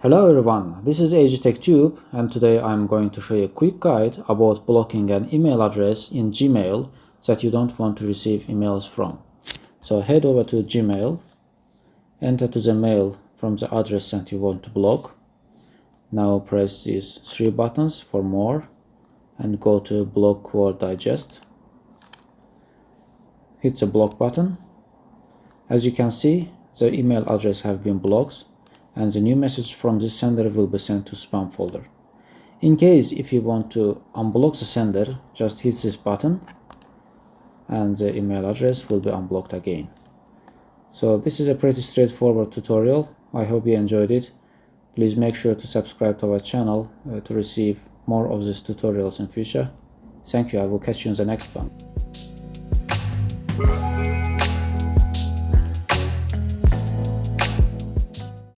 Hello everyone, this is AGTechTube and today I'm going to show you a quick guide about blocking an email address in Gmail that you don't want to receive emails from. So head over to Gmail, enter to the mail from the address that you want to block. Now press these three buttons for more and go to Block Word Digest. Hit the block button. As you can see, the email address has been blocked and the new message from this sender will be sent to spam folder. In case if you want to unblock the sender, just hit this button and the email address will be unblocked again. So this is a pretty straightforward tutorial. I hope you enjoyed it. Please make sure to subscribe to our channel to receive more of these tutorials in future. Thank you. I will catch you in the next one.